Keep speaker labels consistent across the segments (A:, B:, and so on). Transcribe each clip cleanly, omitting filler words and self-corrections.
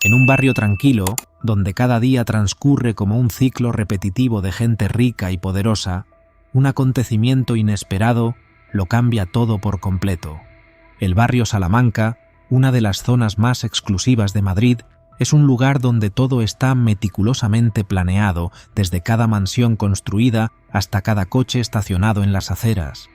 A: En un barrio tranquilo, donde cada día transcurre como un ciclo repetitivo de gente rica y poderosa, un acontecimiento inesperado lo cambia todo por completo. El barrio Salamanca, una de las zonas más exclusivas de Madrid, es un lugar donde todo está meticulosamente planeado, desde cada mansión construida hasta cada coche estacionado en las aceras.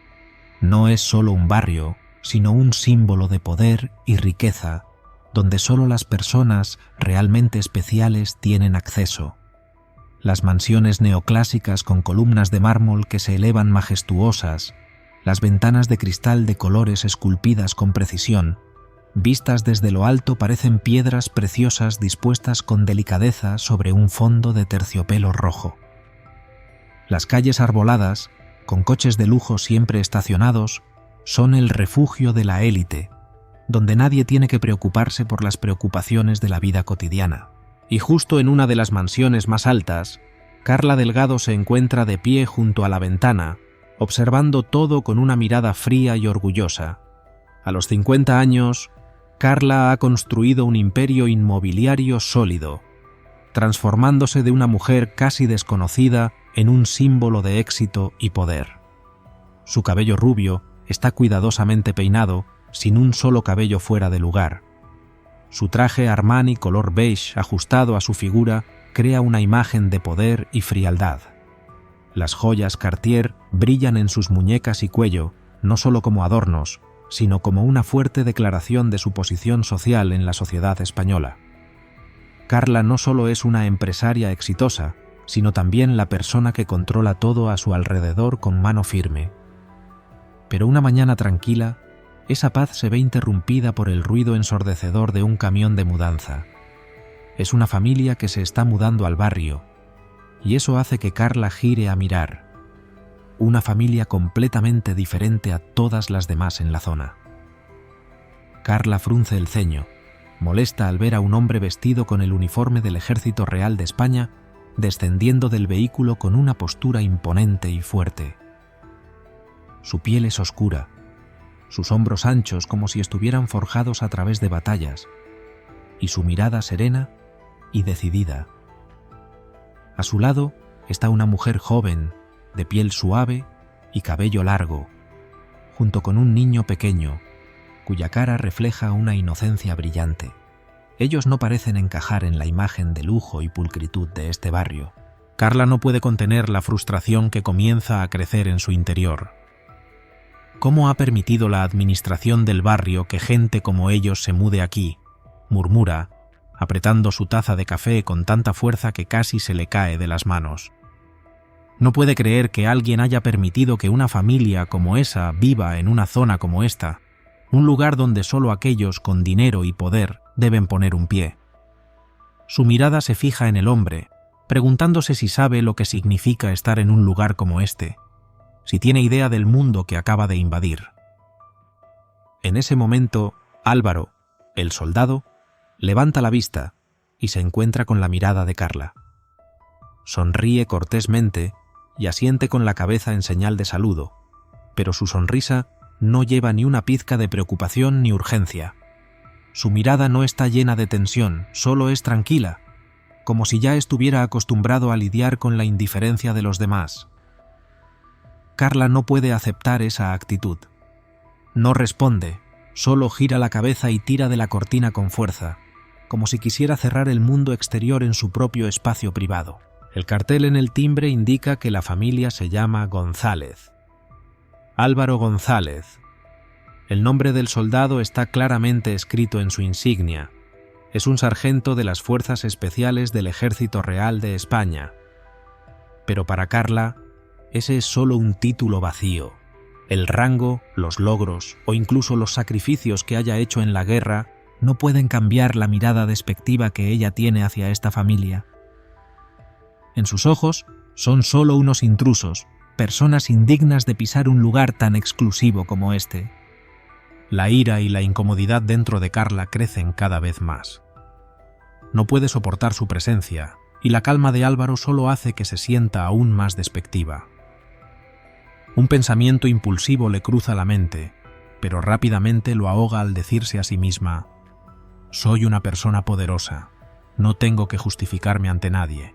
A: No es solo un barrio, sino un símbolo de poder y riqueza, donde solo las personas realmente especiales tienen acceso. Las mansiones neoclásicas con columnas de mármol que se elevan majestuosas, las ventanas de cristal de colores esculpidas con precisión, vistas desde lo alto parecen piedras preciosas dispuestas con delicadeza sobre un fondo de terciopelo rojo. Las calles arboladas, con coches de lujo siempre estacionados, son el refugio de la élite, donde nadie tiene que preocuparse por las preocupaciones de la vida cotidiana. Y justo en una de las mansiones más altas, Carla Delgado se encuentra de pie junto a la ventana, observando todo con una mirada fría y orgullosa. A los 50 años, Carla ha construido un imperio inmobiliario sólido, transformándose de una mujer casi desconocida en un símbolo de éxito y poder. Su cabello rubio está cuidadosamente peinado, sin un solo cabello fuera de lugar. Su traje Armani color beige ajustado a su figura crea una imagen de poder y frialdad. Las joyas Cartier brillan en sus muñecas y cuello, no solo como adornos, sino como una fuerte declaración de su posición social en la sociedad española. Carla no solo es una empresaria exitosa, sino también la persona que controla todo a su alrededor con mano firme. Pero una mañana tranquila, esa paz se ve interrumpida por el ruido ensordecedor de un camión de mudanza. Es una familia que se está mudando al barrio, y eso hace que Carla gire a mirar. Una familia completamente diferente a todas las demás en la zona. Carla frunce el ceño, molesta al ver a un hombre vestido con el uniforme del Ejército Real de España, descendiendo del vehículo con una postura imponente y fuerte. Su piel es oscura, sus hombros anchos como si estuvieran forjados a través de batallas, y su mirada serena y decidida. A su lado está una mujer joven, de piel suave y cabello largo, junto con un niño pequeño, cuya cara refleja una inocencia brillante. Ellos no parecen encajar en la imagen de lujo y pulcritud de este barrio. Carla no puede contener la frustración que comienza a crecer en su interior. ¿Cómo ha permitido la administración del barrio que gente como ellos se mude aquí?, murmura, apretando su taza de café con tanta fuerza que casi se le cae de las manos. No puede creer que alguien haya permitido que una familia como esa viva en una zona como esta, un lugar donde solo aquellos con dinero y poder deben poner un pie. Su mirada se fija en el hombre, preguntándose si sabe lo que significa estar en un lugar como este, si tiene idea del mundo que acaba de invadir. En ese momento, Álvaro, el soldado, levanta la vista y se encuentra con la mirada de Carla. Sonríe cortésmente y asiente con la cabeza en señal de saludo, pero su sonrisa no lleva ni una pizca de preocupación ni urgencia. Su mirada no está llena de tensión, solo es tranquila, como si ya estuviera acostumbrado a lidiar con la indiferencia de los demás. Carla no puede aceptar esa actitud. No responde, solo gira la cabeza y tira de la cortina con fuerza, como si quisiera cerrar el mundo exterior en su propio espacio privado. El cartel en el timbre indica que la familia se llama González. Álvaro González. El nombre del soldado está claramente escrito en su insignia. Es un sargento de las Fuerzas Especiales del Ejército Real de España. Pero para Carla, ese es solo un título vacío. El rango, los logros o incluso los sacrificios que haya hecho en la guerra no pueden cambiar la mirada despectiva que ella tiene hacia esta familia. En sus ojos son solo unos intrusos, personas indignas de pisar un lugar tan exclusivo como este. La ira y la incomodidad dentro de Carla crecen cada vez más. No puede soportar su presencia, y la calma de Álvaro solo hace que se sienta aún más despectiva. Un pensamiento impulsivo le cruza la mente, pero rápidamente lo ahoga al decirse a sí misma: «Soy una persona poderosa, no tengo que justificarme ante nadie.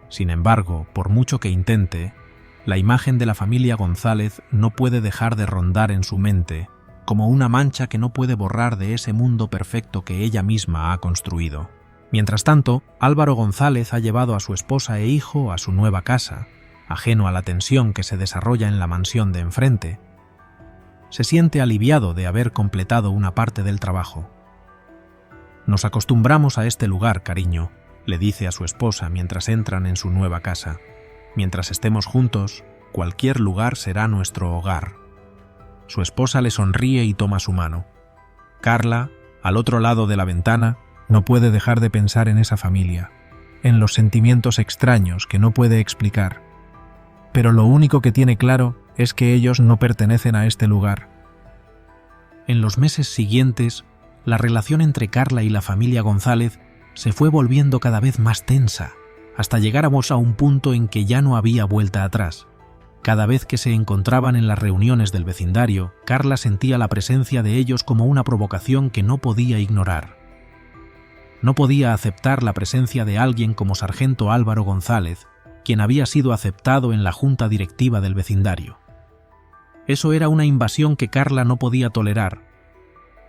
A: Sin embargo, por mucho que intente, la imagen de la familia González no puede dejar de rondar en su mente, como una mancha que no puede borrar de ese mundo perfecto que ella misma ha construido. Mientras tanto, Álvaro González ha llevado a su esposa e hijo a su nueva casa, ajeno a la tensión que se desarrolla en la mansión de enfrente. Se siente aliviado de haber completado una parte del trabajo. «Nos acostumbramos a este lugar, cariño», le dice a su esposa mientras entran en su nueva casa. «Mientras estemos juntos, cualquier lugar será nuestro hogar». Su esposa le sonríe y toma su mano. Carla, al otro lado de la ventana, no puede dejar de pensar en esa familia, en los sentimientos extraños que no puede explicar. Pero lo único que tiene claro es que ellos no pertenecen a este lugar. En los meses siguientes, la relación entre Carla y la familia González se fue volviendo cada vez más tensa, hasta llegar a un punto en que ya no había vuelta atrás. Cada vez que se encontraban en las reuniones del vecindario, Carla sentía la presencia de ellos como una provocación que no podía ignorar. No podía aceptar la presencia de alguien como Sargento Álvaro González, quien había sido aceptado en la junta directiva del vecindario. Eso era una invasión que Carla no podía tolerar.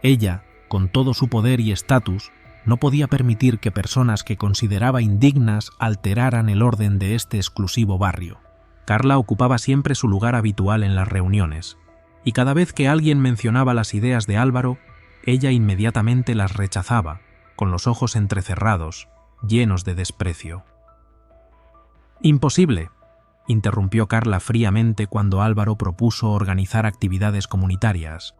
A: Ella, con todo su poder y estatus, no podía permitir que personas que consideraba indignas alteraran el orden de este exclusivo barrio. Carla ocupaba siempre su lugar habitual en las reuniones, y cada vez que alguien mencionaba las ideas de Álvaro, ella inmediatamente las rechazaba, con los ojos entrecerrados, llenos de desprecio. «Imposible», interrumpió Carla fríamente cuando Álvaro propuso organizar actividades comunitarias.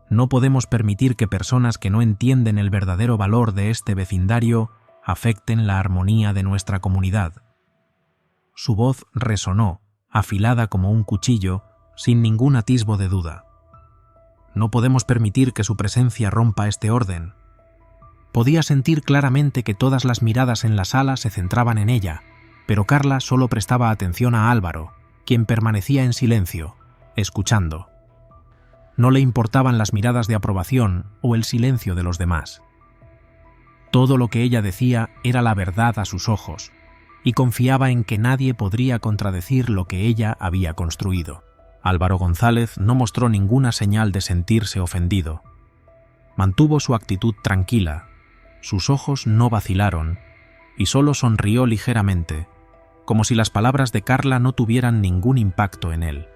A: «No podemos permitir que personas que no entienden el verdadero valor de este vecindario afecten la armonía de nuestra comunidad». Su voz resonó, afilada como un cuchillo, sin ningún atisbo de duda. «No podemos permitir que su presencia rompa este orden». Podía sentir claramente que todas las miradas en la sala se centraban en ella, pero Carla solo prestaba atención a Álvaro, quien permanecía en silencio, escuchando. No le importaban las miradas de aprobación o el silencio de los demás. Todo lo que ella decía era la verdad a sus ojos, y confiaba en que nadie podría contradecir lo que ella había construido. Álvaro González no mostró ninguna señal de sentirse ofendido. Mantuvo su actitud tranquila, sus ojos no vacilaron, y solo sonrió ligeramente, como si las palabras de Carla no tuvieran ningún impacto en él.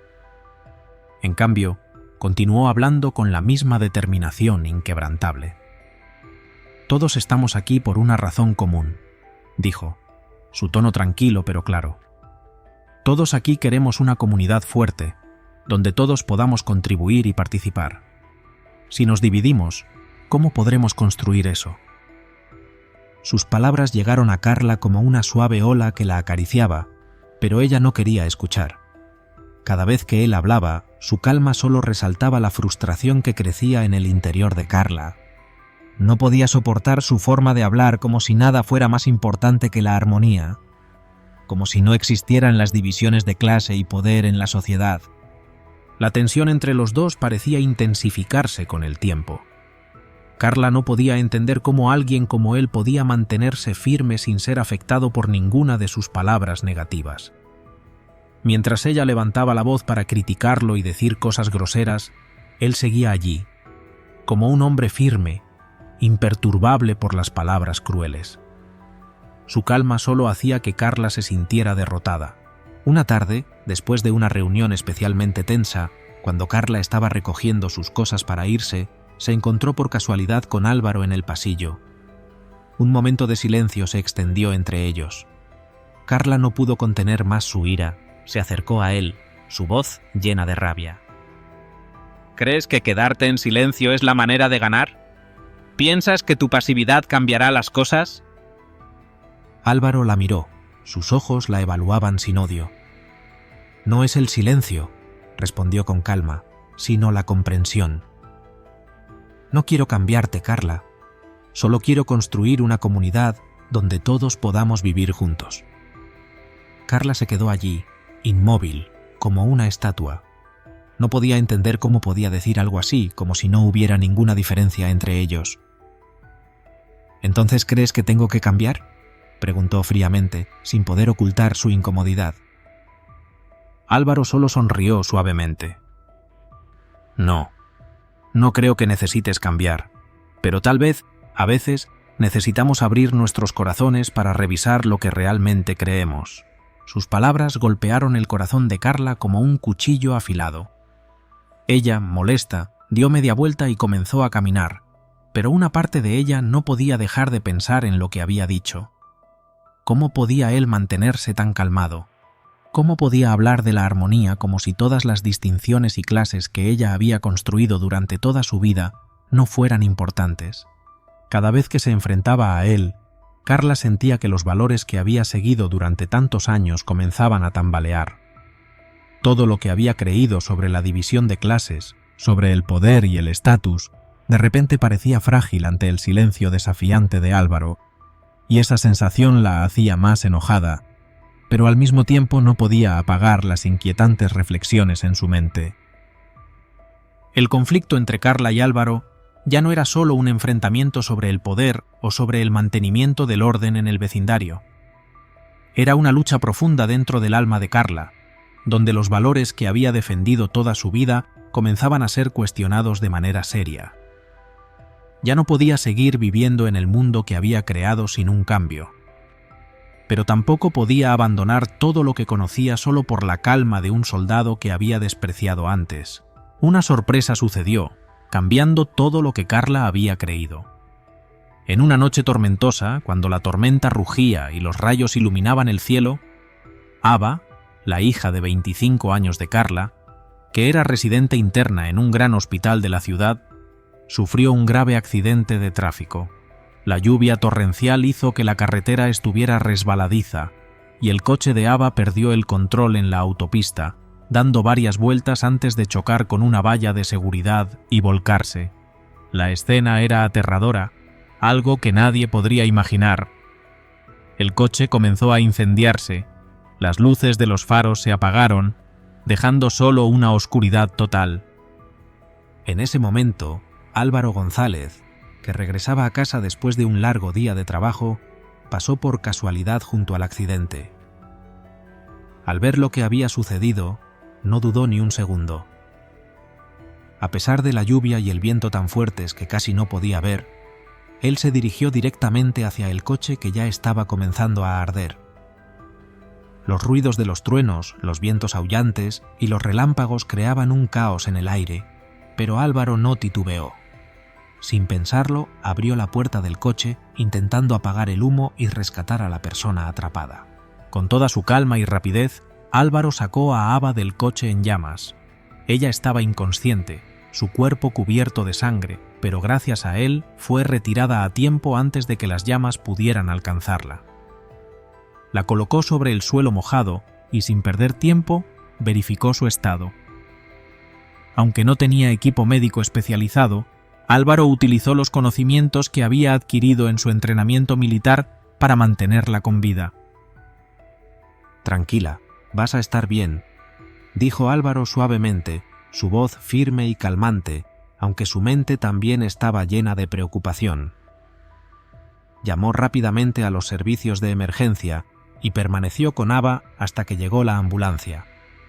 A: En cambio, continuó hablando con la misma determinación inquebrantable. «Todos estamos aquí por una razón común», dijo, su tono tranquilo pero claro. «Todos aquí queremos una comunidad fuerte, donde todos podamos contribuir y participar. Si nos dividimos, ¿cómo podremos construir eso?» Sus palabras llegaron a Carla como una suave ola que la acariciaba, pero ella no quería escuchar. Cada vez que él hablaba, su calma solo resaltaba la frustración que crecía en el interior de Carla. No podía soportar su forma de hablar, como si nada fuera más importante que la armonía, como si no existieran las divisiones de clase y poder en la sociedad. La tensión entre los dos parecía intensificarse con el tiempo. Carla no podía entender cómo alguien como él podía mantenerse firme sin ser afectado por ninguna de sus palabras negativas. Mientras ella levantaba la voz para criticarlo y decir cosas groseras, él seguía allí, como un hombre firme, imperturbable por las palabras crueles. Su calma solo hacía que Carla se sintiera derrotada. Una tarde, después de una reunión especialmente tensa, cuando Carla estaba recogiendo sus cosas para irse, se encontró por casualidad con Álvaro en el pasillo. Un momento de silencio se extendió entre ellos. Carla no pudo contener más su ira. Se acercó a él, su voz llena de rabia. ¿Crees que quedarte en silencio es la manera de ganar? ¿Piensas que tu pasividad cambiará las cosas? Álvaro la miró. Sus ojos la evaluaban sin odio. «No es el silencio», respondió con calma, «sino la comprensión. No quiero cambiarte, Carla. Solo quiero construir una comunidad donde todos podamos vivir juntos». Carla se quedó allí, inmóvil, como una estatua. No podía entender cómo podía decir algo así, como si no hubiera ninguna diferencia entre ellos. ¿Entonces crees que tengo que cambiar?, preguntó fríamente, sin poder ocultar su incomodidad. Álvaro solo sonrió suavemente. No creo que necesites cambiar, pero tal vez, a veces, necesitamos abrir nuestros corazones para revisar lo que realmente creemos. Sus palabras golpearon el corazón de Carla como un cuchillo afilado. Ella, molesta, dio media vuelta y comenzó a caminar, pero una parte de ella no podía dejar de pensar en lo que había dicho. ¿Cómo podía él mantenerse tan calmado? ¿Cómo podía hablar de la armonía como si todas las distinciones y clases que ella había construido durante toda su vida no fueran importantes? Cada vez que se enfrentaba a él, Carla sentía que los valores que había seguido durante tantos años comenzaban a tambalear. Todo lo que había creído sobre la división de clases, sobre el poder y el estatus, de repente parecía frágil ante el silencio desafiante de Álvaro, y esa sensación la hacía más enojada, pero al mismo tiempo no podía apagar las inquietantes reflexiones en su mente. El conflicto entre Carla y Álvaro ya no era solo un enfrentamiento sobre el poder o sobre el mantenimiento del orden en el vecindario. Era una lucha profunda dentro del alma de Carla, donde los valores que había defendido toda su vida comenzaban a ser cuestionados de manera seria. Ya no podía seguir viviendo en el mundo que había creado sin un cambio. Pero tampoco podía abandonar todo lo que conocía solo por la calma de un soldado que había despreciado antes. Una sorpresa sucedió, cambiando todo lo que Carla había creído. En una noche tormentosa, cuando la tormenta rugía y los rayos iluminaban el cielo, Ava, la hija de 25 años de Carla, que era residente interna en un gran hospital de la ciudad, sufrió un grave accidente de tráfico. La lluvia torrencial hizo que la carretera estuviera resbaladiza y el coche de Ava perdió el control en la autopista, dando varias vueltas antes de chocar con una valla de seguridad y volcarse. La escena era aterradora, algo que nadie podría imaginar. El coche comenzó a incendiarse, las luces de los faros se apagaron, dejando solo una oscuridad total. En ese momento, Álvaro González, que regresaba a casa después de un largo día de trabajo, pasó por casualidad junto al accidente. Al ver lo que había sucedido, no dudó ni un segundo. A pesar de la lluvia y el viento tan fuertes que casi no podía ver, él se dirigió directamente hacia el coche que ya estaba comenzando a arder. Los ruidos de los truenos, los vientos aullantes y los relámpagos creaban un caos en el aire, pero Álvaro no titubeó. Sin pensarlo, abrió la puerta del coche, intentando apagar el humo y rescatar a la persona atrapada. Con toda su calma y rapidez, Álvaro sacó a Ava del coche en llamas. Ella estaba inconsciente, su cuerpo cubierto de sangre, pero gracias a él fue retirada a tiempo antes de que las llamas pudieran alcanzarla. La colocó sobre el suelo mojado y, sin perder tiempo, verificó su estado. Aunque no tenía equipo médico especializado, Álvaro utilizó los conocimientos que había adquirido en su entrenamiento militar para mantenerla con vida. «Tranquila, vas a estar bien», dijo Álvaro suavemente, su voz firme y calmante, aunque su mente también estaba llena de preocupación. Llamó rápidamente a los servicios de emergencia y permaneció con Ava hasta que llegó la ambulancia.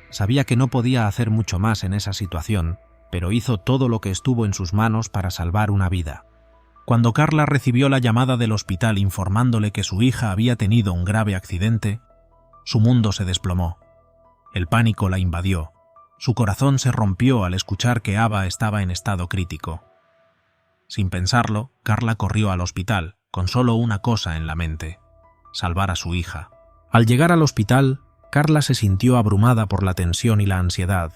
A: Sabía que no podía hacer mucho más en esa situación, pero hizo todo lo que estuvo en sus manos para salvar una vida. Cuando Carla recibió la llamada del hospital informándole que su hija había tenido un grave accidente, su mundo se desplomó. El pánico la invadió. Su corazón se rompió al escuchar que Ava estaba en estado crítico. Sin pensarlo, Carla corrió al hospital, con solo una cosa en la mente: salvar a su hija. Al llegar al hospital, Carla se sintió abrumada por la tensión y la ansiedad.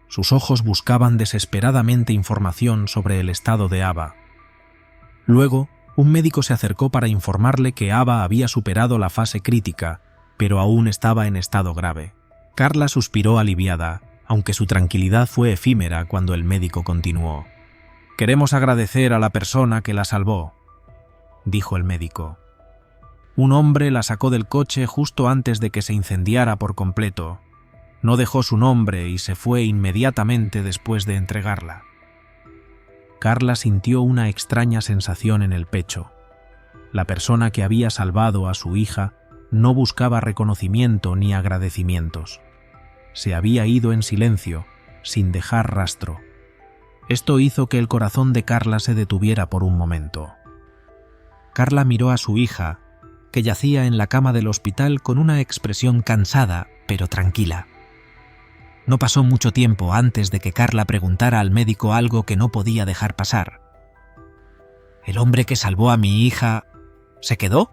A: Sus ojos buscaban desesperadamente información sobre el estado de Ava. Luego, un médico se acercó para informarle que Ava había superado la fase crítica, pero aún estaba en estado grave. Carla suspiró aliviada, aunque su tranquilidad fue efímera cuando el médico continuó. «Queremos agradecer a la persona que la salvó», dijo el médico. «Un hombre la sacó del coche justo antes de que se incendiara por completo. No dejó su nombre y se fue inmediatamente después de entregarla». Carla sintió una extraña sensación en el pecho. La persona que había salvado a su hija no buscaba reconocimiento ni agradecimientos. Se había ido en silencio, sin dejar rastro. Esto hizo que el corazón de Carla se detuviera por un momento. Carla miró a su hija, que yacía en la cama del hospital con una expresión cansada, pero tranquila. No pasó mucho tiempo antes de que Carla preguntara al médico algo que no podía dejar pasar. ¿El hombre que salvó a mi hija se quedó?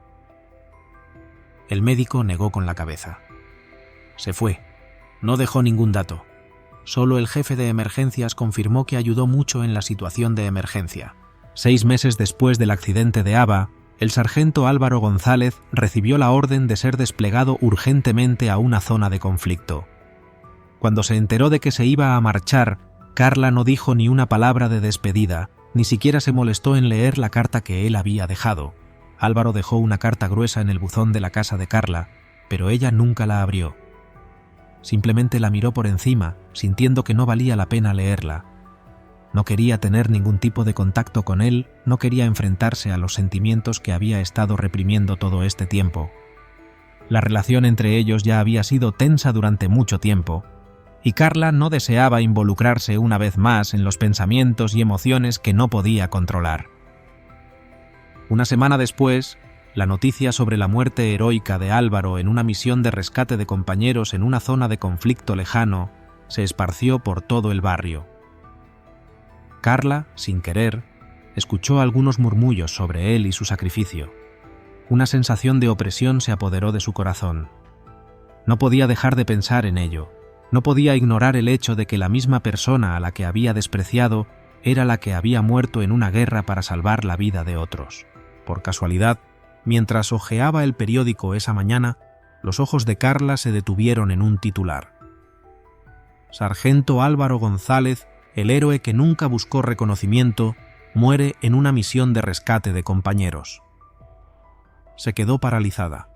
A: El médico negó con la cabeza. Se fue. No dejó ningún dato. Solo el jefe de emergencias confirmó que ayudó mucho en la situación de emergencia. 6 meses después del accidente de Ava, el sargento Álvaro González recibió la orden de ser desplegado urgentemente a una zona de conflicto. Cuando se enteró de que se iba a marchar, Carla no dijo ni una palabra de despedida, ni siquiera se molestó en leer la carta que él había dejado. Álvaro dejó una carta gruesa en el buzón de la casa de Carla, pero ella nunca la abrió. Simplemente la miró por encima, sintiendo que no valía la pena leerla. No quería tener ningún tipo de contacto con él, no quería enfrentarse a los sentimientos que había estado reprimiendo todo este tiempo. La relación entre ellos ya había sido tensa durante mucho tiempo, y Carla no deseaba involucrarse una vez más en los pensamientos y emociones que no podía controlar. Una semana después, la noticia sobre la muerte heroica de Álvaro en una misión de rescate de compañeros en una zona de conflicto lejano se esparció por todo el barrio. Carla, sin querer, escuchó algunos murmullos sobre él y su sacrificio. Una sensación de opresión se apoderó de su corazón. No podía dejar de pensar en ello. No podía ignorar el hecho de que la misma persona a la que había despreciado era la que había muerto en una guerra para salvar la vida de otros. Por casualidad, mientras hojeaba el periódico esa mañana, los ojos de Carla se detuvieron en un titular. Sargento Álvaro González, el héroe que nunca buscó reconocimiento, muere en una misión de rescate de compañeros. Se quedó paralizada.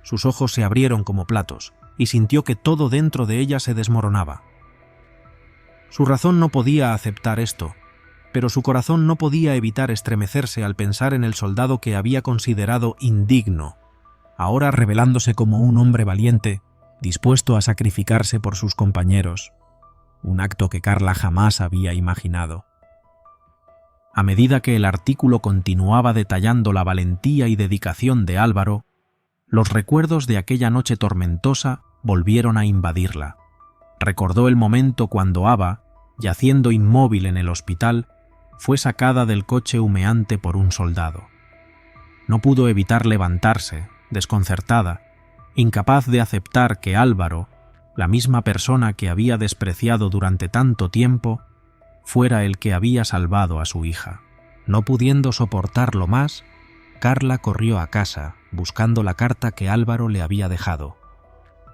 A: Sus ojos se abrieron como platos y sintió que todo dentro de ella se desmoronaba. Su razón no podía aceptar esto, pero su corazón no podía evitar estremecerse al pensar en el soldado que había considerado indigno, ahora revelándose como un hombre valiente, dispuesto a sacrificarse por sus compañeros, un acto que Carla jamás había imaginado. A medida que el artículo continuaba detallando la valentía y dedicación de Álvaro, los recuerdos de aquella noche tormentosa volvieron a invadirla. Recordó el momento cuando Ava, yaciendo inmóvil en el hospital, fue sacada del coche humeante por un soldado. No pudo evitar levantarse, desconcertada, incapaz de aceptar que Álvaro, la misma persona que había despreciado durante tanto tiempo, fuera el que había salvado a su hija. No pudiendo soportarlo más, Carla corrió a casa, buscando la carta que Álvaro le había dejado.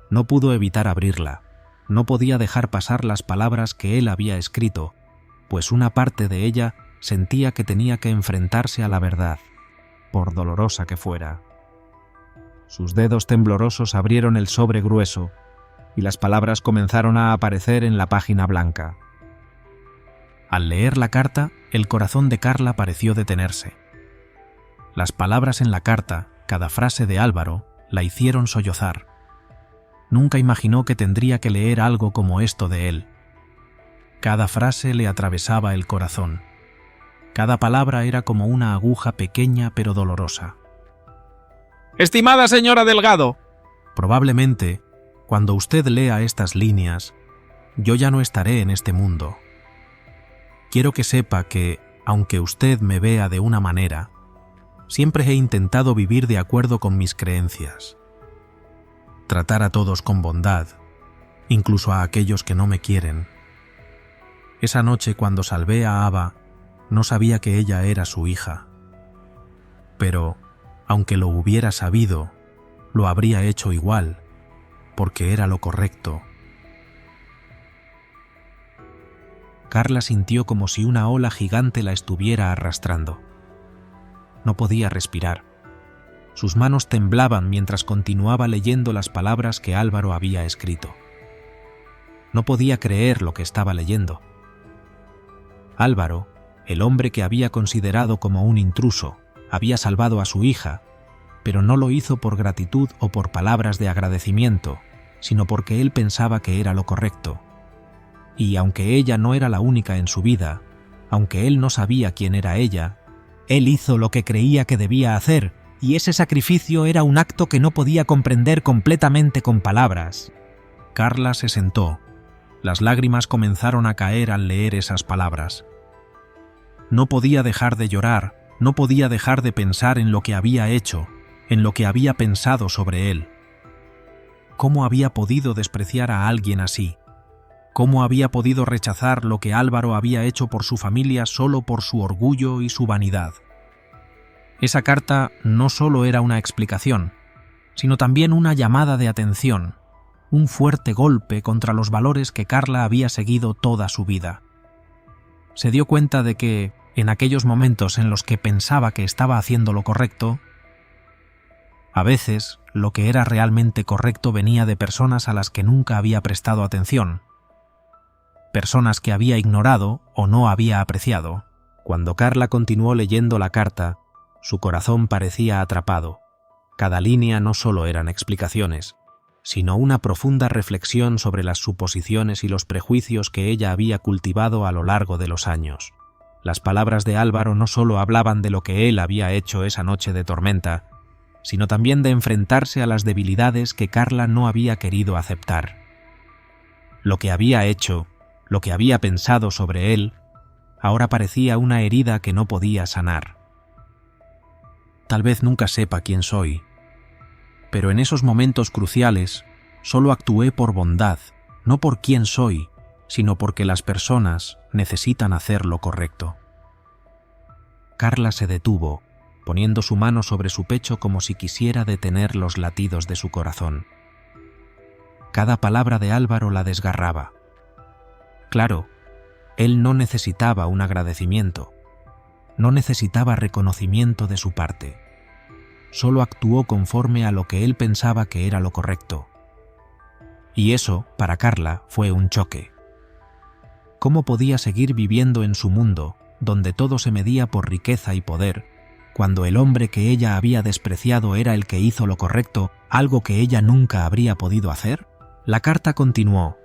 A: No pudo evitar abrirla. No podía dejar pasar las palabras que él había escrito, pues una parte de ella sentía que tenía que enfrentarse a la verdad, por dolorosa que fuera. Sus dedos temblorosos abrieron el sobre grueso, y las palabras comenzaron a aparecer en la página blanca. Al leer la carta, el corazón de Carla pareció detenerse. Las palabras en la carta, cada frase de Álvaro, la hicieron sollozar. Nunca imaginó que tendría que leer algo como esto de él. Cada frase le atravesaba el corazón. Cada palabra era como una aguja pequeña pero dolorosa. «Estimada señora Delgado», probablemente, cuando usted lea estas líneas, yo ya no estaré en este mundo. Quiero que sepa que, aunque usted me vea de una manera, siempre he intentado vivir de acuerdo con mis creencias. Tratar a todos con bondad, incluso a aquellos que no me quieren. Esa noche cuando salvé a Ava, no sabía que ella era su hija. Pero, aunque lo hubiera sabido, lo habría hecho igual, porque era lo correcto. Carla sintió como si una ola gigante la estuviera arrastrando. No podía respirar. Sus manos temblaban mientras continuaba leyendo las palabras que Álvaro había escrito. No podía creer lo que estaba leyendo. Álvaro, el hombre que había considerado como un intruso, había salvado a su hija, pero no lo hizo por gratitud o por palabras de agradecimiento, sino porque él pensaba que era lo correcto. Y aunque ella no era la única en su vida, aunque él no sabía quién era ella, él hizo lo que creía que debía hacer, y ese sacrificio era un acto que no podía comprender completamente con palabras. Carla se sentó. Las lágrimas comenzaron a caer al leer esas palabras. No podía dejar de llorar, no podía dejar de pensar en lo que había hecho, en lo que había pensado sobre él. ¿Cómo había podido despreciar a alguien así? ¿Cómo había podido rechazar lo que Álvaro había hecho por su familia solo por su orgullo y su vanidad? Esa carta no solo era una explicación, sino también una llamada de atención, un fuerte golpe contra los valores que Carla había seguido toda su vida. Se dio cuenta de que, en aquellos momentos en los que pensaba que estaba haciendo lo correcto, a veces lo que era realmente correcto venía de personas a las que nunca había prestado atención, personas que había ignorado o no había apreciado. Cuando Carla continuó leyendo la carta, su corazón parecía atrapado. Cada línea no solo eran explicaciones, sino una profunda reflexión sobre las suposiciones y los prejuicios que ella había cultivado a lo largo de los años. Las palabras de Álvaro no solo hablaban de lo que él había hecho esa noche de tormenta, sino también de enfrentarse a las debilidades que Carla no había querido aceptar. Lo que había hecho, lo que había pensado sobre él, ahora parecía una herida que no podía sanar. Tal vez nunca sepa quién soy, pero en esos momentos cruciales solo actué por bondad, no por quién soy, sino porque las personas necesitan hacer lo correcto. Carla se detuvo, poniendo su mano sobre su pecho como si quisiera detener los latidos de su corazón. Cada palabra de Álvaro la desgarraba. Claro, él no necesitaba un agradecimiento, no necesitaba reconocimiento de su parte. Solo actuó conforme a lo que él pensaba que era lo correcto. Y eso, para Carla, fue un choque. ¿Cómo podía seguir viviendo en su mundo, donde todo se medía por riqueza y poder, cuando el hombre que ella había despreciado era el que hizo lo correcto, algo que ella nunca habría podido hacer? La carta continuó,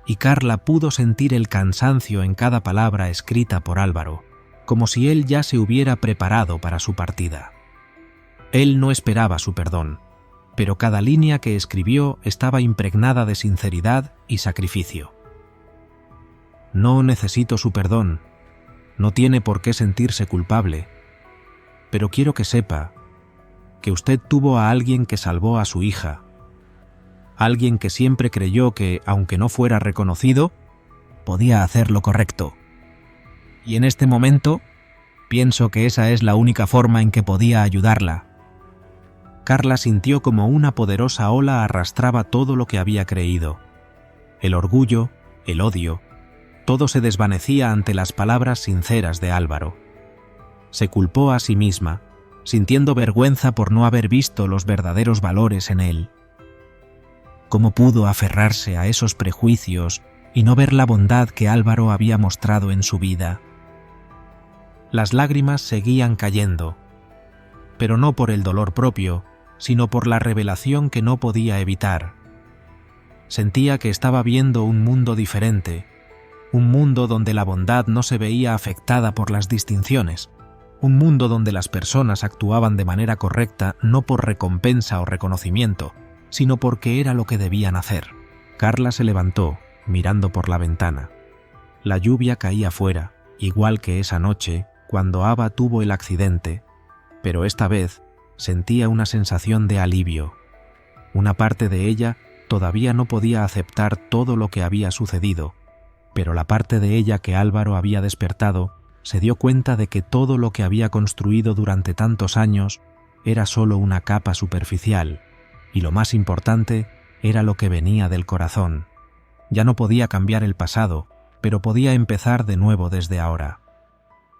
A: y Carla pudo sentir el cansancio en cada palabra escrita por Álvaro, como si él ya se hubiera preparado para su partida. Él no esperaba su perdón, pero cada línea que escribió estaba impregnada de sinceridad y sacrificio. No necesito su perdón, no tiene por qué sentirse culpable, pero quiero que sepa que usted tuvo a alguien que salvó a su hija, alguien que siempre creyó que, aunque no fuera reconocido, podía hacer lo correcto. Y en este momento, pienso que esa es la única forma en que podía ayudarla. Carla sintió como una poderosa ola arrastraba todo lo que había creído. El orgullo, el odio, todo se desvanecía ante las palabras sinceras de Álvaro. Se culpó a sí misma, sintiendo vergüenza por no haber visto los verdaderos valores en él. ¿Cómo pudo aferrarse a esos prejuicios y no ver la bondad que Álvaro había mostrado en su vida? Las lágrimas seguían cayendo, pero no por el dolor propio, sino por la revelación que no podía evitar. Sentía que estaba viendo un mundo diferente, un mundo donde la bondad no se veía afectada por las distinciones, un mundo donde las personas actuaban de manera correcta no por recompensa o reconocimiento, sino porque era lo que debían hacer. Carla se levantó, mirando por la ventana. La lluvia caía fuera, igual que esa noche, cuando Ava tuvo el accidente, pero esta vez sentía una sensación de alivio. Una parte de ella todavía no podía aceptar todo lo que había sucedido, pero la parte de ella que Álvaro había despertado se dio cuenta de que todo lo que había construido durante tantos años era solo una capa superficial, y lo más importante era lo que venía del corazón. Ya no podía cambiar el pasado, pero podía empezar de nuevo desde ahora.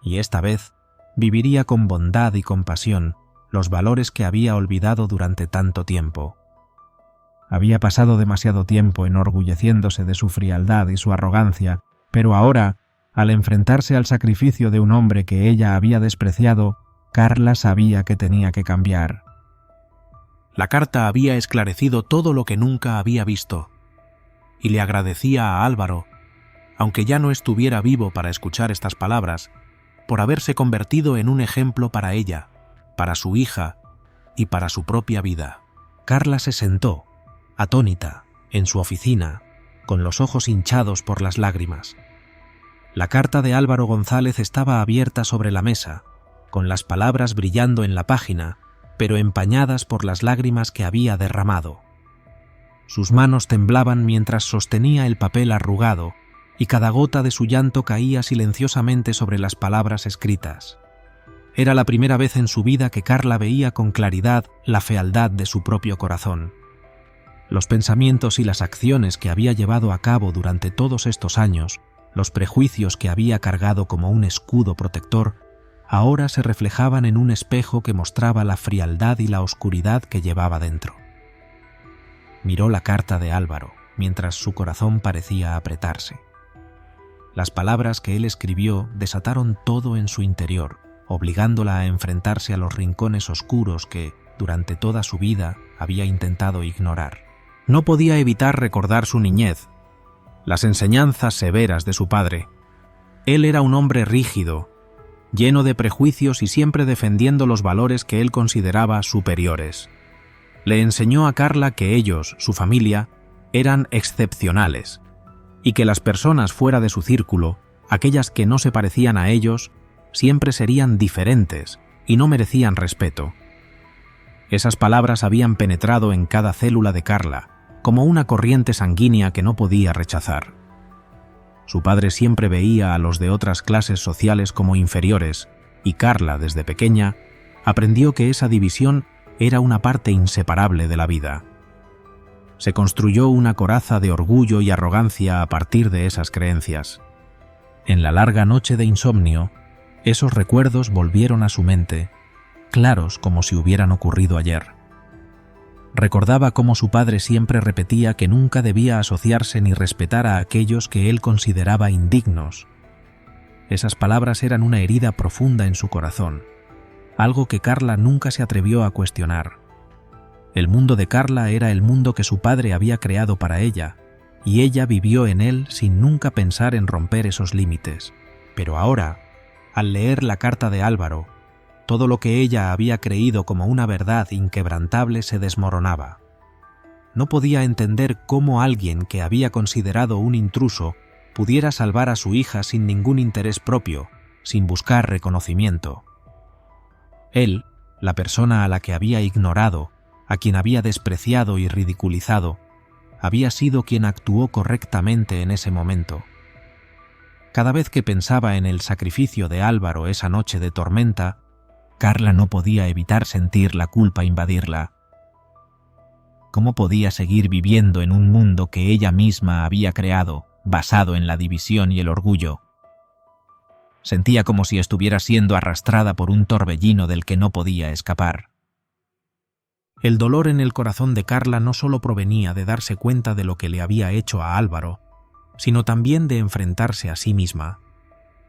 A: Y esta vez viviría con bondad y compasión los valores que había olvidado durante tanto tiempo. Había pasado demasiado tiempo enorgulleciéndose de su frialdad y su arrogancia, pero ahora, al enfrentarse al sacrificio de un hombre que ella había despreciado, Carla sabía que tenía que cambiar.
B: La carta había esclarecido todo lo que nunca había visto, y le agradecía a Álvaro, aunque ya no estuviera vivo para escuchar estas palabras, por haberse convertido en un ejemplo para ella, para su hija y para su propia vida.
A: Carla se sentó, atónita, en su oficina, con los ojos hinchados por las lágrimas. La carta de Álvaro González estaba abierta sobre la mesa, con las palabras brillando en la página, pero empañadas por las lágrimas que había derramado. Sus manos temblaban mientras sostenía el papel arrugado, y cada gota de su llanto caía silenciosamente sobre las palabras escritas. Era la primera vez en su vida que Carla veía con claridad la fealdad de su propio corazón. Los pensamientos y las acciones que había llevado a cabo durante todos estos años, los prejuicios que había cargado como un escudo protector, ahora se reflejaban en un espejo que mostraba la frialdad y la oscuridad que llevaba dentro. Miró la carta de Álvaro, mientras su corazón parecía apretarse. Las palabras que él escribió desataron todo en su interior, obligándola a enfrentarse a los rincones oscuros que, durante toda su vida, había intentado ignorar. No podía evitar recordar su niñez, las enseñanzas severas de su padre. Él era un hombre rígido, lleno de prejuicios y siempre defendiendo los valores que él consideraba superiores. Le enseñó a Carla que ellos, su familia, eran excepcionales, y que las personas fuera de su círculo, aquellas que no se parecían a ellos, siempre serían diferentes y no merecían respeto. Esas palabras habían penetrado en cada célula de Carla, como una corriente sanguínea que no podía rechazar. Su padre siempre veía a los de otras clases sociales como inferiores, y Carla, desde pequeña, aprendió que esa división era una parte inseparable de la vida. Se construyó una coraza de orgullo y arrogancia a partir de esas creencias. En la larga noche de insomnio, esos recuerdos volvieron a su mente, claros como si hubieran ocurrido ayer. Recordaba cómo su padre siempre repetía que nunca debía asociarse ni respetar a aquellos que él consideraba indignos. Esas palabras eran una herida profunda en su corazón, algo que Carla nunca se atrevió a cuestionar. El mundo de Carla era el mundo que su padre había creado para ella, y ella vivió en él sin nunca pensar en romper esos límites. Pero ahora, al leer la carta de Álvaro, todo lo que ella había creído como una verdad inquebrantable se desmoronaba. No podía entender cómo alguien que había considerado un intruso pudiera salvar a su hija sin ningún interés propio, sin buscar reconocimiento. Él, la persona a la que había ignorado, a quien había despreciado y ridiculizado, había sido quien actuó correctamente en ese momento. Cada vez que pensaba en el sacrificio de Álvaro esa noche de tormenta, Carla no podía evitar sentir la culpa invadirla. ¿Cómo podía seguir viviendo en un mundo que ella misma había creado, basado en la división y el orgullo? Sentía como si estuviera siendo arrastrada por un torbellino del que no podía escapar. El dolor en el corazón de Carla no solo provenía de darse cuenta de lo que le había hecho a Álvaro, sino también de enfrentarse a sí misma.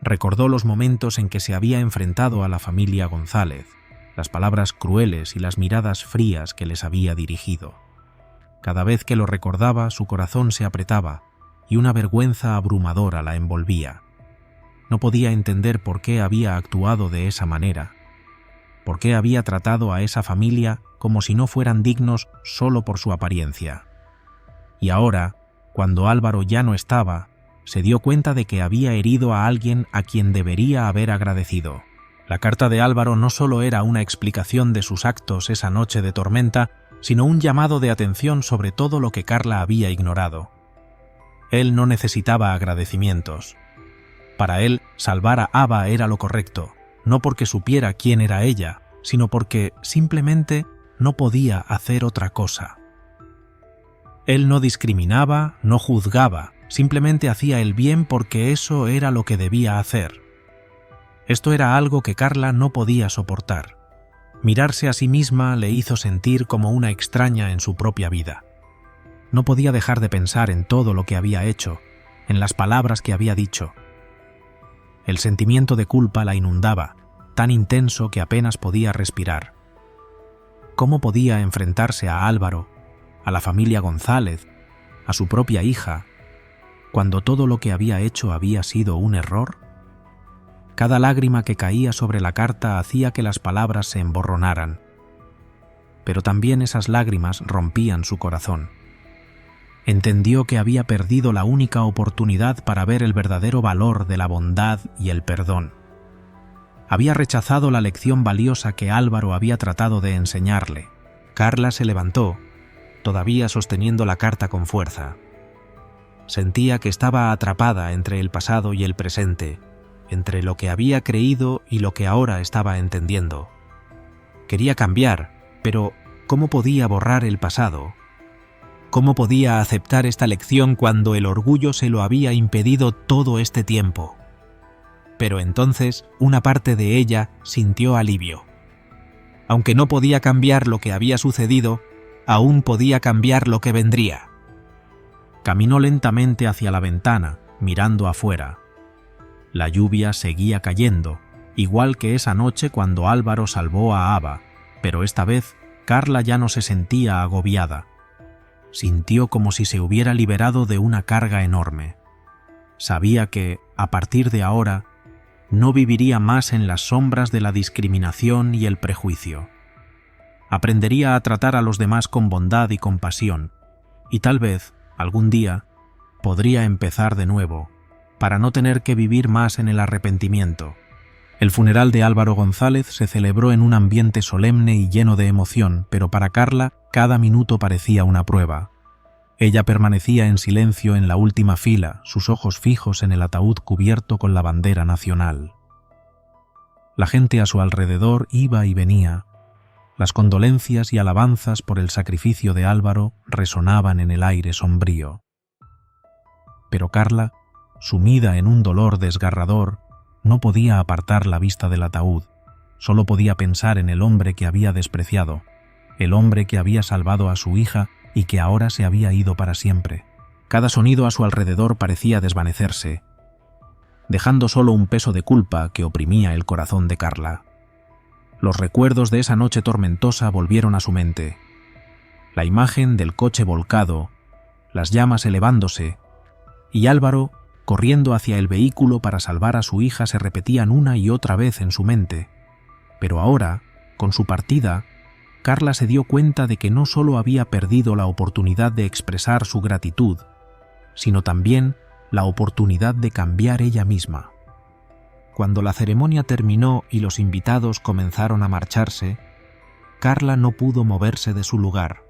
A: Recordó los momentos en que se había enfrentado a la familia González, las palabras crueles y las miradas frías que les había dirigido. Cada vez que lo recordaba, su corazón se apretaba y una vergüenza abrumadora la envolvía. No podía entender por qué había actuado de esa manera, por qué había tratado a esa familia como si no fueran dignos solo por su apariencia. Y ahora, cuando Álvaro ya no estaba, se dio cuenta de que había herido a alguien a quien debería haber agradecido. La carta de Álvaro no solo era una explicación de sus actos esa noche de tormenta, sino un llamado de atención sobre todo lo que Carla había ignorado. Él no necesitaba agradecimientos. Para él, salvar a Ava era lo correcto, no porque supiera quién era ella, sino porque simplemente no podía hacer otra cosa. Él no discriminaba, no juzgaba, simplemente hacía el bien porque eso era lo que debía hacer. Esto era algo que Carla no podía soportar. Mirarse a sí misma le hizo sentir como una extraña en su propia vida. No podía dejar de pensar en todo lo que había hecho, en las palabras que había dicho. El sentimiento de culpa la inundaba,
B: tan intenso que apenas podía respirar. ¿Cómo podía enfrentarse a Álvaro, a la familia González, a su propia hija, cuando todo lo que había hecho había sido un error? Cada lágrima que caía sobre la carta hacía que las palabras se emborronaran, pero también esas lágrimas rompían su corazón. Entendió que había perdido la única oportunidad para ver el verdadero valor de la bondad y el perdón. Había rechazado la lección valiosa que Álvaro había tratado de enseñarle. Carla se levantó, todavía sosteniendo la carta con fuerza. Sentía que estaba atrapada entre el pasado y el presente, entre lo que había creído y lo que ahora estaba entendiendo. Quería cambiar, pero ¿cómo podía borrar el pasado? ¿Cómo podía aceptar esta lección cuando el orgullo se lo había impedido todo este tiempo? Pero entonces una parte de ella sintió alivio. Aunque no podía cambiar lo que había sucedido, aún podía cambiar lo que vendría. Caminó lentamente hacia la ventana, mirando afuera. La lluvia seguía cayendo, igual que esa noche cuando Álvaro salvó a Ava, pero esta vez Carla ya no se sentía agobiada. Sintió como si se hubiera liberado de una carga enorme. Sabía que, a partir de ahora, no viviría más en las sombras de la discriminación y el prejuicio. Aprendería a tratar a los demás con bondad y compasión, y tal vez, algún día, podría empezar de nuevo, para no tener que vivir más en el arrepentimiento. El funeral de Álvaro González se celebró en un ambiente solemne y lleno de emoción, pero para Carla cada minuto parecía una prueba. Ella permanecía en silencio en la última fila, sus ojos fijos en el ataúd cubierto con la bandera nacional. La gente a su alrededor iba y venía. Las condolencias y alabanzas por el sacrificio de Álvaro resonaban en el aire sombrío. Pero Carla, sumida en un dolor desgarrador, no podía apartar la vista del ataúd, solo podía pensar en el hombre que había despreciado, el hombre que había salvado a su hija y que ahora se había ido para siempre. Cada sonido a su alrededor parecía desvanecerse, dejando solo un peso de culpa que oprimía el corazón de Carla. Los recuerdos de esa noche tormentosa volvieron a su mente. La imagen del coche volcado, las llamas elevándose, y Álvaro corriendo hacia el vehículo para salvar a su hija se repetían una y otra vez en su mente. Pero ahora, con su partida, Carla se dio cuenta de que no solo había perdido la oportunidad de expresar su gratitud, sino también la oportunidad de cambiar ella misma. Cuando la ceremonia terminó y los invitados comenzaron a marcharse, Carla no pudo moverse de su lugar.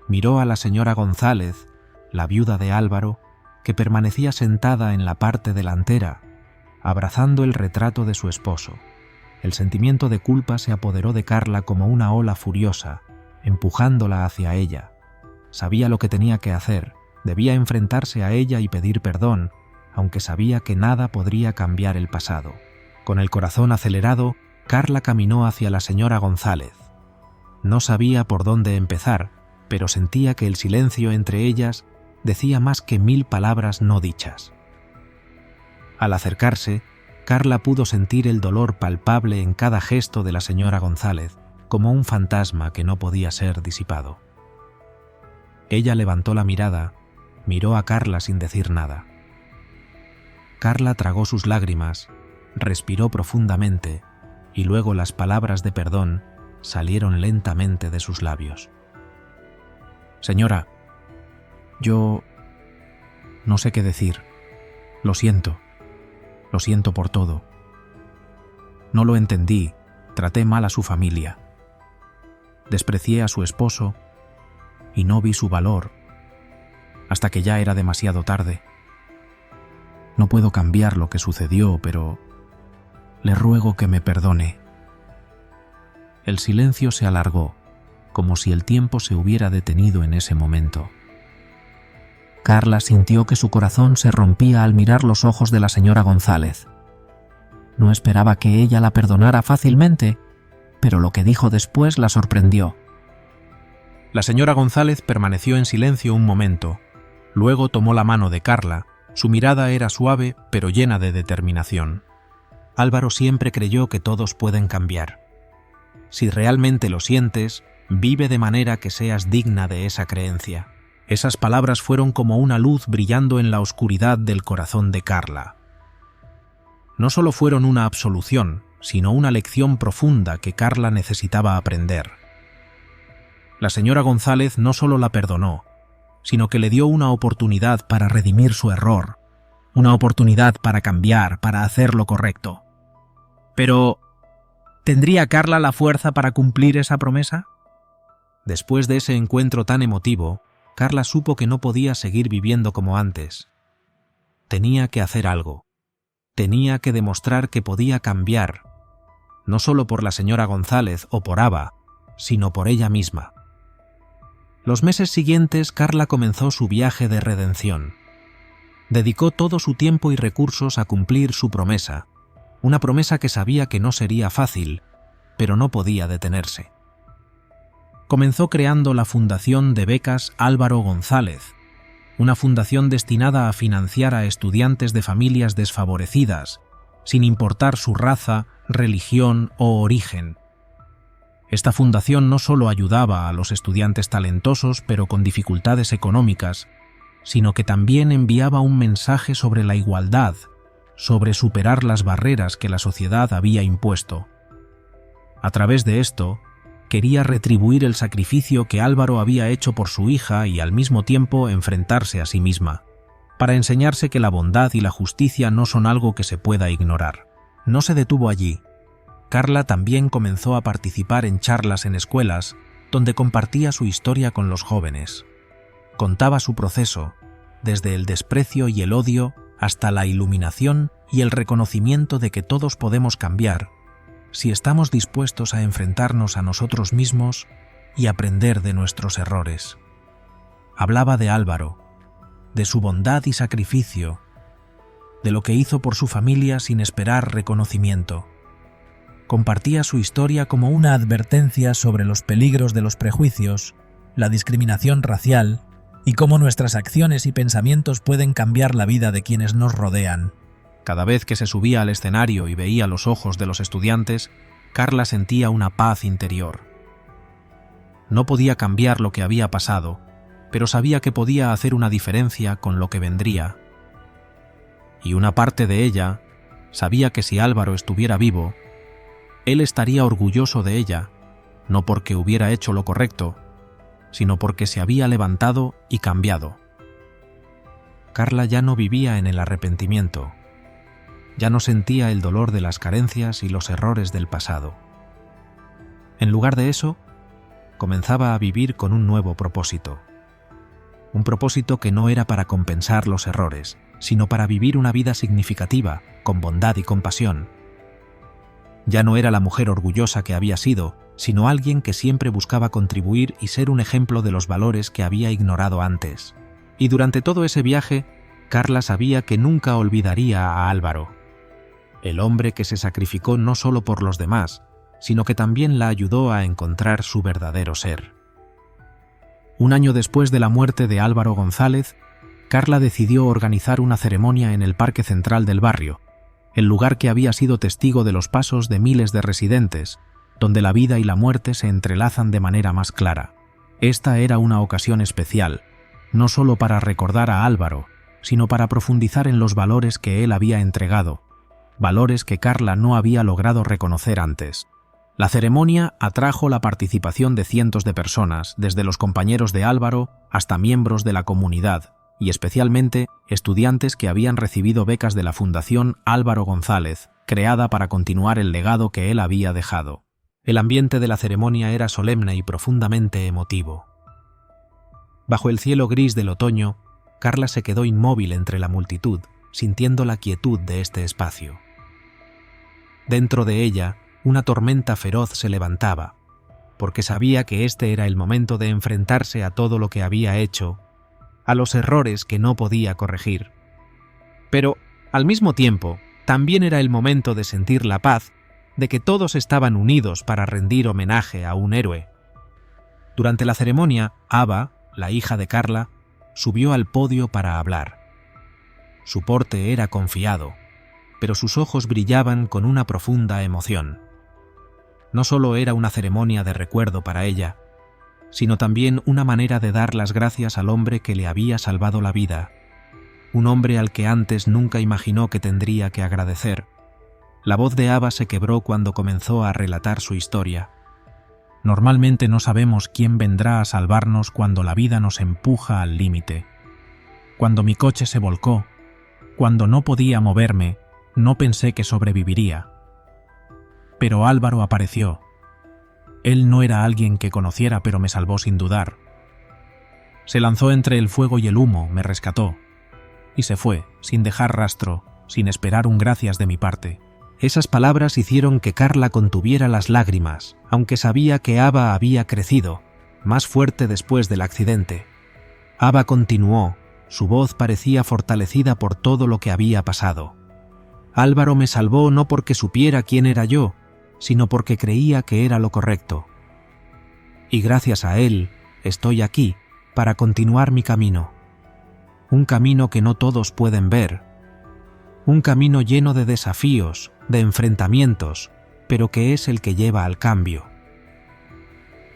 B: Miró a la señora González, la viuda de Álvaro, que permanecía sentada en la parte delantera, abrazando el retrato de su esposo. El sentimiento de culpa se apoderó de Carla como una ola furiosa, empujándola hacia ella. Sabía lo que tenía que hacer, debía enfrentarse a ella y pedir perdón, aunque sabía que nada podría cambiar el pasado. Con el corazón acelerado, Carla caminó hacia la señora González. No sabía por dónde empezar, pero sentía que el silencio entre ellas decía más que 1000 palabras no dichas. Al acercarse, Carla pudo sentir el dolor palpable en cada gesto de la señora González, como un fantasma que no podía ser disipado. Ella levantó la mirada, miró a Carla sin decir nada. Carla tragó sus lágrimas, respiró profundamente, y luego las palabras de perdón salieron lentamente de sus labios. «Señora, yo no sé qué decir. Lo siento por todo. No lo entendí, traté mal a su familia. Desprecié a su esposo y no vi su valor, hasta que ya era demasiado tarde. No puedo cambiar lo que sucedió, pero le ruego que me perdone». El silencio se alargó, como si el tiempo se hubiera detenido en ese momento. Carla sintió que su corazón se rompía al mirar los ojos de la señora González. No esperaba que ella la perdonara fácilmente, pero lo que dijo después la sorprendió. La señora González permaneció en silencio un momento, luego tomó la mano de Carla. Su mirada era suave pero llena de determinación.
A: Álvaro siempre creyó que todos pueden cambiar. Si realmente lo sientes, vive de manera que seas digna de esa creencia. Esas palabras fueron como una luz brillando en la oscuridad del corazón de Carla. No solo fueron una absolución, sino una lección profunda que Carla necesitaba aprender. La señora González no solo la perdonó, sino que le dio una oportunidad para redimir su error, una oportunidad para cambiar, para hacer lo correcto. Pero, ¿tendría Carla la fuerza para cumplir esa promesa? Después de ese encuentro tan emotivo, Carla supo que no podía seguir viviendo como antes. Tenía que hacer algo. Tenía que demostrar que podía cambiar, no solo por la señora González o por Ava, sino por ella misma. Los meses siguientes, Carla comenzó su viaje de redención. Dedicó todo su tiempo y recursos a cumplir su promesa, una promesa que sabía que no sería fácil, pero no podía detenerse. Comenzó creando la Fundación de Becas Álvaro González, una fundación destinada a financiar a estudiantes de familias desfavorecidas, sin importar su raza, religión o origen. Esta fundación no solo ayudaba a los estudiantes talentosos pero con dificultades económicas, sino que también enviaba un mensaje sobre la igualdad, sobre superar las barreras que la sociedad había impuesto. A través de esto, quería retribuir el sacrificio que Álvaro había hecho por su hija y al mismo tiempo enfrentarse a sí misma, para enseñarse que la bondad y la justicia no son algo que se pueda ignorar. No se detuvo allí. Carla también comenzó a participar en charlas en escuelas, donde compartía su historia con los jóvenes. Contaba su proceso, desde el desprecio y el odio hasta la iluminación y el reconocimiento de que todos podemos cambiar, si estamos dispuestos a enfrentarnos a nosotros mismos y aprender de nuestros errores. Hablaba de Álvaro, de su bondad y sacrificio, de lo que hizo por su familia sin esperar reconocimiento. Compartía su historia como una advertencia sobre los peligros de los prejuicios, la discriminación racial y cómo nuestras acciones y pensamientos pueden cambiar la vida de quienes nos rodean.
B: Cada vez que se subía al escenario y veía los ojos de los estudiantes, Carla sentía una paz interior. No podía cambiar lo que había pasado, pero sabía que podía hacer una diferencia con lo que vendría. Y una parte de ella sabía que si Álvaro estuviera vivo, él estaría orgulloso de ella, no porque hubiera hecho lo correcto, sino porque se había levantado y cambiado. Carla ya no vivía en el arrepentimiento. Ya no sentía el dolor de las carencias y los errores del pasado. En lugar de eso, comenzaba a vivir con un nuevo propósito. Un propósito que no era para compensar los errores, sino para vivir una vida significativa, con bondad y compasión. Ya no era la mujer orgullosa que había sido, sino alguien que siempre buscaba contribuir y ser un ejemplo de los valores que había ignorado antes. Y durante todo ese viaje, Carla sabía que nunca olvidaría a Álvaro, el hombre que se sacrificó no solo por los demás, sino que también la ayudó a encontrar su verdadero ser. Un año después de la muerte de Álvaro González, Carla decidió organizar una ceremonia en el Parque Central del barrio, el lugar que había sido testigo de los pasos de miles de residentes, donde la vida y la muerte se entrelazan de manera más clara. Esta era una ocasión especial, no solo para recordar a Álvaro, sino para profundizar en los valores que él había entregado, valores que Carla no había logrado reconocer antes. La ceremonia atrajo la participación de cientos de personas, desde los compañeros de Álvaro hasta miembros de la comunidad, y especialmente estudiantes que habían recibido becas de la Fundación Álvaro González, creada para continuar el legado que él había dejado. El ambiente de la ceremonia era solemne y profundamente emotivo. Bajo el cielo gris del otoño, Carla se quedó inmóvil entre la multitud, sintiendo la quietud de este espacio. Dentro de ella, una tormenta feroz se levantaba, porque sabía que este era el momento de enfrentarse a todo lo que había hecho, a los errores que no podía corregir. Pero, al mismo tiempo, también era el momento de sentir la paz de que todos estaban unidos para rendir homenaje a un héroe. Durante la ceremonia, Ava, la hija de Carla, subió al podio para hablar. Su porte era confiado,
A: pero sus ojos brillaban con una profunda emoción. No solo era una ceremonia de recuerdo para ella, sino también una manera de dar las gracias al hombre que le había salvado la vida, un hombre al que antes nunca imaginó que tendría que agradecer. La voz de Ava se quebró cuando comenzó a relatar su historia.
B: Normalmente no sabemos quién vendrá a salvarnos cuando la vida nos empuja al límite. Cuando mi coche se volcó, cuando no podía moverme, no pensé que sobreviviría. Pero Álvaro apareció. Él no era alguien que conociera, pero me salvó sin dudar. Se lanzó entre el fuego y el humo, me rescató. Y se fue, sin dejar rastro, sin esperar un gracias de mi parte.
A: Esas palabras hicieron que Carla contuviera las lágrimas, aunque sabía que Ava había crecido, más fuerte después del accidente. Ava continuó, su voz parecía fortalecida por todo lo que había pasado. Álvaro me salvó no porque supiera quién era yo, sino porque creía que era lo correcto. Y gracias a él, estoy aquí, para continuar mi camino. Un camino que no todos pueden ver. Un camino lleno de desafíos, de enfrentamientos, pero que es el que lleva al cambio.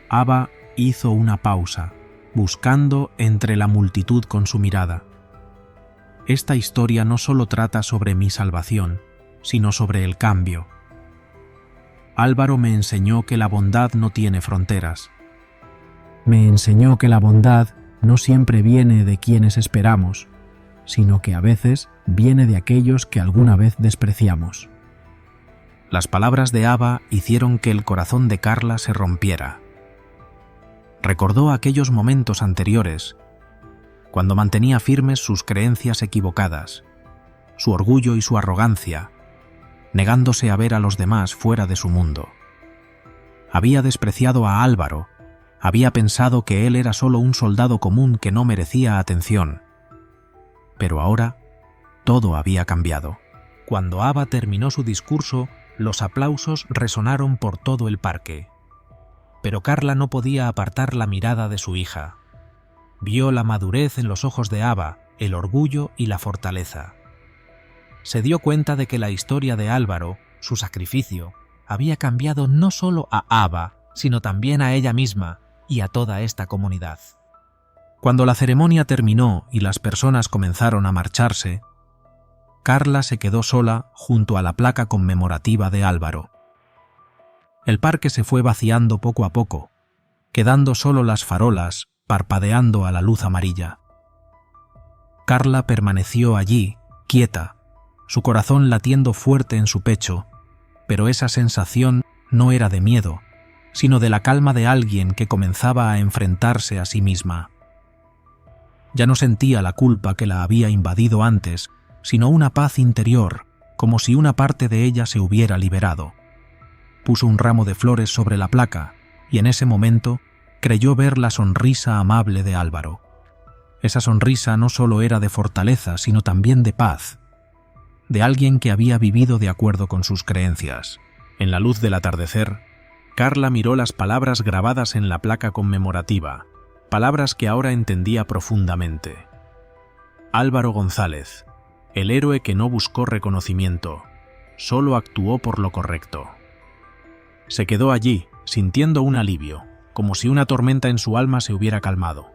B: Ava hizo una pausa, buscando entre la multitud con su mirada. Esta historia no solo trata sobre mi salvación, sino sobre el cambio. Álvaro me enseñó que la bondad no tiene fronteras. Me enseñó que la bondad no siempre viene de quienes esperamos, sino que a veces viene de aquellos que alguna vez despreciamos.
A: Las palabras de Ava hicieron que el corazón de Carla se rompiera. Recordó aquellos momentos anteriores, cuando mantenía firmes sus creencias equivocadas, su orgullo y su arrogancia, negándose a ver a los demás fuera de su mundo. Había despreciado a Álvaro, había pensado que él era solo un soldado común que no merecía atención. Pero ahora, todo había cambiado. Cuando Ava terminó su discurso, los aplausos resonaron por todo el parque. Pero Carla no podía apartar la mirada de su hija. Vio la madurez en los ojos de Ava, el orgullo y la fortaleza. Se dio cuenta de que la historia de Álvaro, su sacrificio, había cambiado no solo a Ava, sino también a ella misma y a toda esta comunidad. Cuando la ceremonia terminó y las personas comenzaron a marcharse, Carla se quedó sola junto a la placa conmemorativa de Álvaro. El parque se fue vaciando poco a poco, quedando solo las farolas parpadeando a la luz amarilla. Carla permaneció allí, quieta, su corazón latiendo fuerte en su pecho, pero esa sensación no era de miedo, sino de la calma de alguien que comenzaba a enfrentarse a sí misma. Ya no sentía la culpa que la había invadido antes, sino una paz interior, como si una parte de ella se hubiera liberado. Puso un ramo de flores sobre la placa, y en ese momento creyó ver la sonrisa amable de Álvaro. Esa sonrisa no solo era de fortaleza, sino también de paz, de alguien que había vivido de acuerdo con sus creencias. En la luz del atardecer, Carla miró las palabras grabadas en la placa conmemorativa, palabras que ahora entendía profundamente. Álvaro González, el héroe que no buscó reconocimiento, solo actuó por lo correcto. Se quedó allí, sintiendo un alivio, como si una tormenta en su alma se hubiera calmado.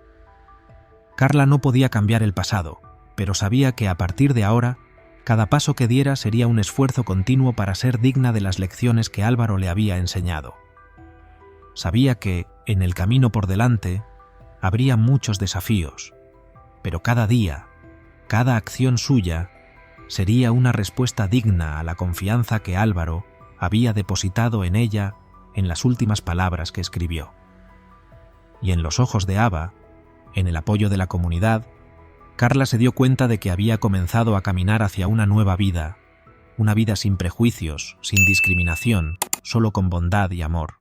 A: Carla no podía cambiar el pasado, pero sabía que a partir de ahora, cada paso que diera sería un esfuerzo continuo para ser digna de las lecciones que Álvaro le había enseñado. Sabía que, en el camino por delante, habría muchos desafíos, pero cada día, cada acción suya, sería una respuesta digna a la confianza que Álvaro había depositado en ella en las últimas palabras que escribió. Y en los ojos de Ava, en el apoyo de la comunidad, Carla se dio cuenta de que había comenzado a caminar hacia una nueva vida, una vida sin prejuicios, sin discriminación, solo con bondad y amor.